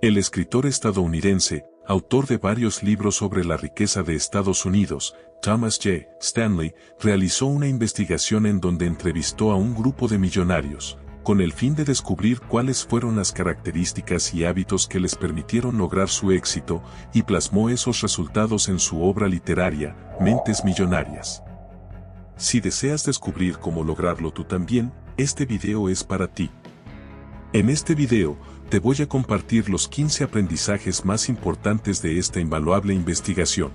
El escritor estadounidense, autor de varios libros sobre la riqueza de Estados Unidos, Thomas J. Stanley, realizó una investigación en donde entrevistó a un grupo de millonarios, con el fin de descubrir cuáles fueron las características y hábitos que les permitieron lograr su éxito, y plasmó esos resultados en su obra literaria, Mentes Millonarias. Si deseas descubrir cómo lograrlo tú también, este video es para ti. En este video, te voy a compartir los 15 aprendizajes más importantes de esta invaluable investigación.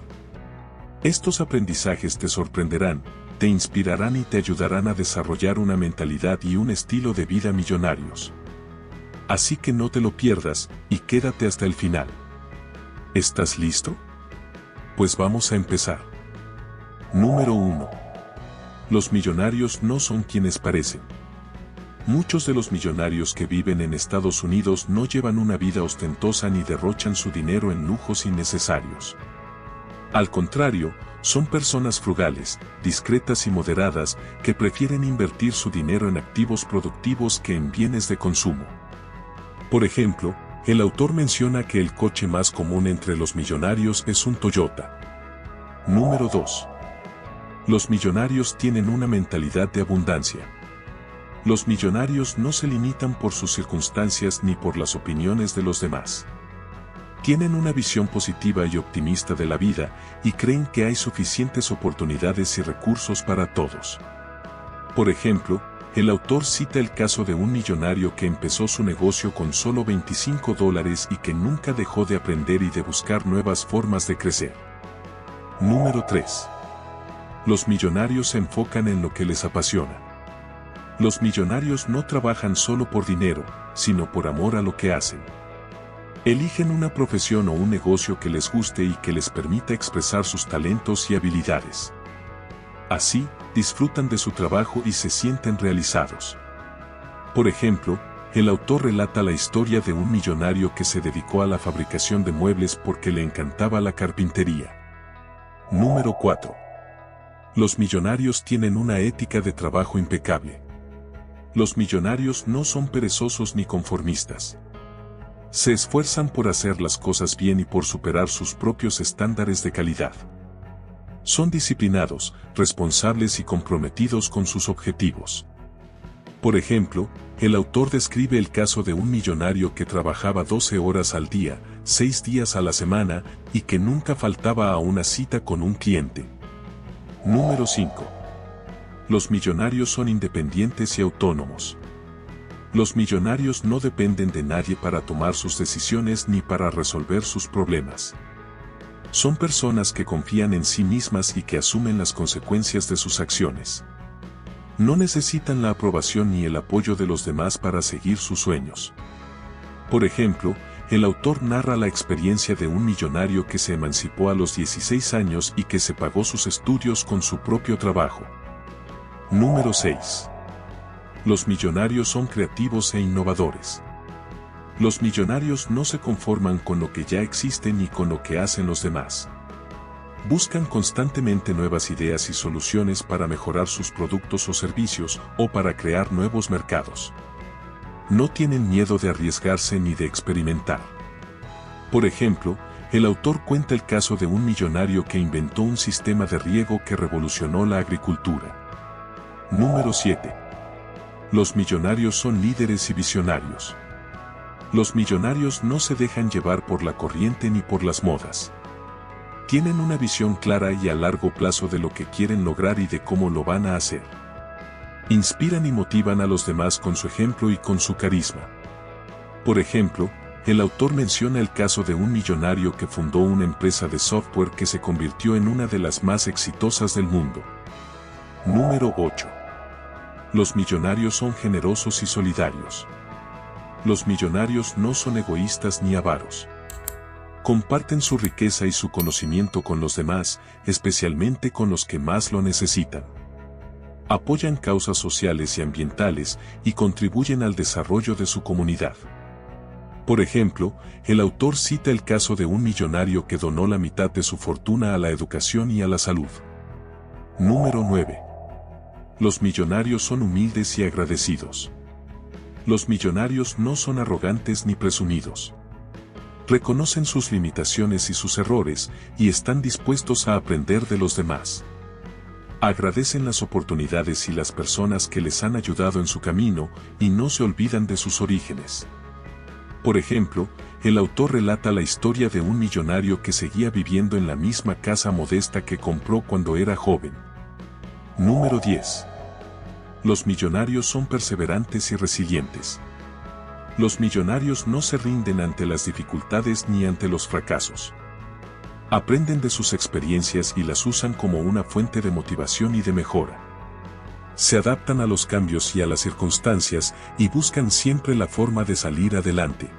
Estos aprendizajes te sorprenderán, te inspirarán y te ayudarán a desarrollar una mentalidad y un estilo de vida millonarios. Así que no te lo pierdas, y quédate hasta el final. ¿Estás listo? Pues vamos a empezar. Número 1. Los millonarios no son quienes parecen. Muchos de los millonarios que viven en Estados Unidos no llevan una vida ostentosa ni derrochan su dinero en lujos innecesarios. Al contrario, son personas frugales, discretas y moderadas, que prefieren invertir su dinero en activos productivos que en bienes de consumo. Por ejemplo, el autor menciona que el coche más común entre los millonarios es un Toyota. Número 2. Los millonarios tienen una mentalidad de abundancia. Los millonarios no se limitan por sus circunstancias ni por las opiniones de los demás. Tienen una visión positiva y optimista de la vida y creen que hay suficientes oportunidades y recursos para todos. Por ejemplo, el autor cita el caso de un millonario que empezó su negocio con solo $25 y que nunca dejó de aprender y de buscar nuevas formas de crecer. Número 3. Los millonarios se enfocan en lo que les apasiona. Los millonarios no trabajan solo por dinero, sino por amor a lo que hacen. Eligen una profesión o un negocio que les guste y que les permita expresar sus talentos y habilidades. Así, disfrutan de su trabajo y se sienten realizados. Por ejemplo, el autor relata la historia de un millonario que se dedicó a la fabricación de muebles porque le encantaba la carpintería. Número 4. Los millonarios tienen una ética de trabajo impecable. Los millonarios no son perezosos ni conformistas. Se esfuerzan por hacer las cosas bien y por superar sus propios estándares de calidad. Son disciplinados, responsables y comprometidos con sus objetivos. Por ejemplo, el autor describe el caso de un millonario que trabajaba 12 horas al día, 6 días a la semana, y que nunca faltaba a una cita con un cliente. Número 5. Los millonarios son independientes y autónomos. Los millonarios no dependen de nadie para tomar sus decisiones ni para resolver sus problemas. Son personas que confían en sí mismas y que asumen las consecuencias de sus acciones. No necesitan la aprobación ni el apoyo de los demás para seguir sus sueños. Por ejemplo, el autor narra la experiencia de un millonario que se emancipó a los 16 años y que se pagó sus estudios con su propio trabajo. Número 6. Los millonarios son creativos e innovadores. Los millonarios no se conforman con lo que ya existe ni con lo que hacen los demás. Buscan constantemente nuevas ideas y soluciones para mejorar sus productos o servicios o para crear nuevos mercados. No tienen miedo de arriesgarse ni de experimentar. Por ejemplo, el autor cuenta el caso de un millonario que inventó un sistema de riego que revolucionó la agricultura. Número 7. Los millonarios son líderes y visionarios. Los millonarios no se dejan llevar por la corriente ni por las modas. Tienen una visión clara y a largo plazo de lo que quieren lograr y de cómo lo van a hacer. Inspiran y motivan a los demás con su ejemplo y con su carisma. Por ejemplo, el autor menciona el caso de un millonario que fundó una empresa de software que se convirtió en una de las más exitosas del mundo. Número 8. Los millonarios son generosos y solidarios. Los millonarios no son egoístas ni avaros. Comparten su riqueza y su conocimiento con los demás, especialmente con los que más lo necesitan. Apoyan causas sociales y ambientales y contribuyen al desarrollo de su comunidad. Por ejemplo, el autor cita el caso de un millonario que donó la mitad de su fortuna a la educación y a la salud. Número 9. Los millonarios son humildes y agradecidos. Los millonarios no son arrogantes ni presumidos. Reconocen sus limitaciones y sus errores, y están dispuestos a aprender de los demás. Agradecen las oportunidades y las personas que les han ayudado en su camino, y no se olvidan de sus orígenes. Por ejemplo, el autor relata la historia de un millonario que seguía viviendo en la misma casa modesta que compró cuando era joven. Número 10. Los millonarios son perseverantes y resilientes. Los millonarios no se rinden ante las dificultades ni ante los fracasos. Aprenden de sus experiencias y las usan como una fuente de motivación y de mejora. Se adaptan a los cambios y a las circunstancias y buscan siempre la forma de salir adelante.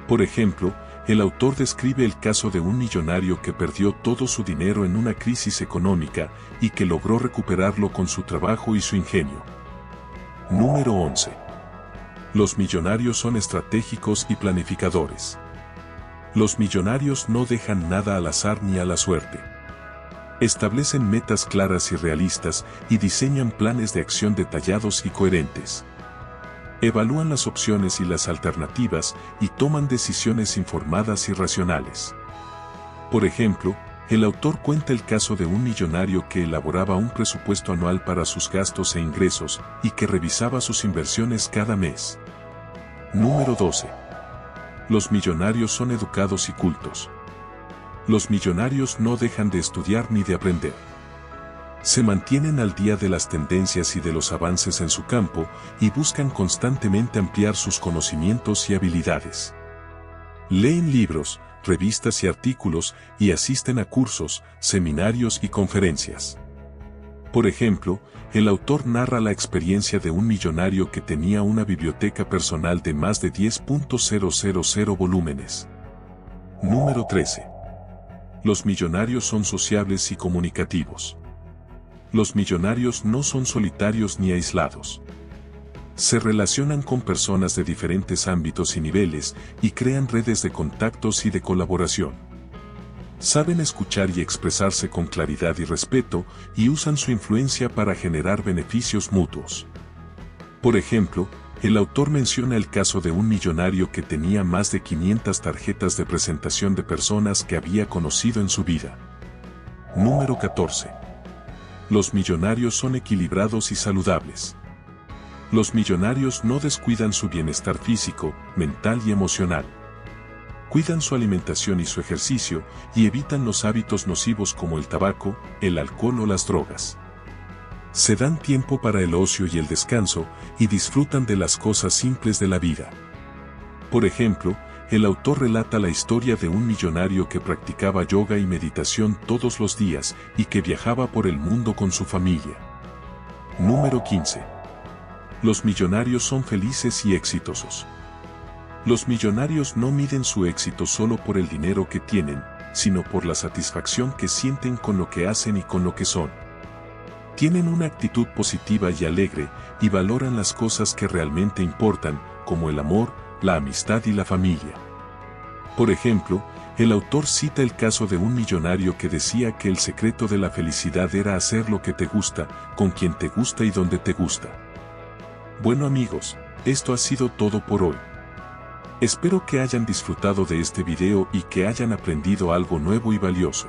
Por ejemplo, el autor describe el caso de un millonario que perdió todo su dinero en una crisis económica y que logró recuperarlo con su trabajo y su ingenio. Número 11. Los millonarios son estratégicos y planificadores. Los millonarios no dejan nada al azar ni a la suerte. Establecen metas claras y realistas y diseñan planes de acción detallados y coherentes. Evalúan las opciones y las alternativas y toman decisiones informadas y racionales. Por ejemplo, el autor cuenta el caso de un millonario que elaboraba un presupuesto anual para sus gastos e ingresos y que revisaba sus inversiones cada mes. Número 12. Los millonarios son educados y cultos. Los millonarios no dejan de estudiar ni de aprender. Se mantienen al día de las tendencias y de los avances en su campo y buscan constantemente ampliar sus conocimientos y habilidades. Leen libros, revistas y artículos y asisten a cursos, seminarios y conferencias. Por ejemplo, el autor narra la experiencia de un millonario que tenía una biblioteca personal de más de 10.000 volúmenes. Número 13. Los millonarios son sociables y comunicativos. Los millonarios no son solitarios ni aislados. Se relacionan con personas de diferentes ámbitos y niveles y crean redes de contactos y de colaboración. Saben escuchar y expresarse con claridad y respeto y usan su influencia para generar beneficios mutuos. Por ejemplo, el autor menciona el caso de un millonario que tenía más de 500 tarjetas de presentación de personas que había conocido en su vida. Número 14. Los millonarios son equilibrados y saludables. Los millonarios no descuidan su bienestar físico, mental y emocional. Cuidan su alimentación y su ejercicio y evitan los hábitos nocivos como el tabaco, el alcohol o las drogas. Se dan tiempo para el ocio y el descanso y disfrutan de las cosas simples de la vida. Por ejemplo, el autor relata la historia de un millonario que practicaba yoga y meditación todos los días y que viajaba por el mundo con su familia. Número 15. Los millonarios son felices y exitosos. Los millonarios no miden su éxito solo por el dinero que tienen, sino por la satisfacción que sienten con lo que hacen y con lo que son. Tienen una actitud positiva y alegre y valoran las cosas que realmente importan, como el amor, la amistad y la familia. Por ejemplo, el autor cita el caso de un millonario que decía que el secreto de la felicidad era hacer lo que te gusta, con quien te gusta y donde te gusta. Bueno amigos, esto ha sido todo por hoy. Espero que hayan disfrutado de este video y que hayan aprendido algo nuevo y valioso.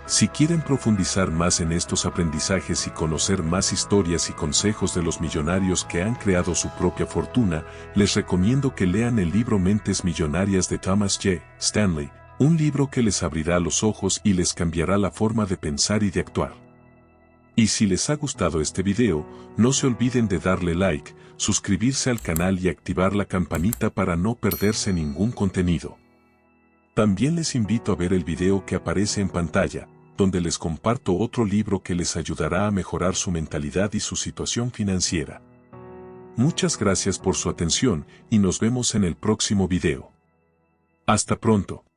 Si quieren profundizar más en estos aprendizajes y conocer más historias y consejos de los millonarios que han creado su propia fortuna, les recomiendo que lean el libro Mentes Millonarias de Thomas J. Stanley, un libro que les abrirá los ojos y les cambiará la forma de pensar y de actuar. Y si les ha gustado este video, no se olviden de darle like, suscribirse al canal y activar la campanita para no perderse ningún contenido. También les invito a ver el video que aparece en pantalla, donde les comparto otro libro que les ayudará a mejorar su mentalidad y su situación financiera. Muchas gracias por su atención y nos vemos en el próximo video. Hasta pronto.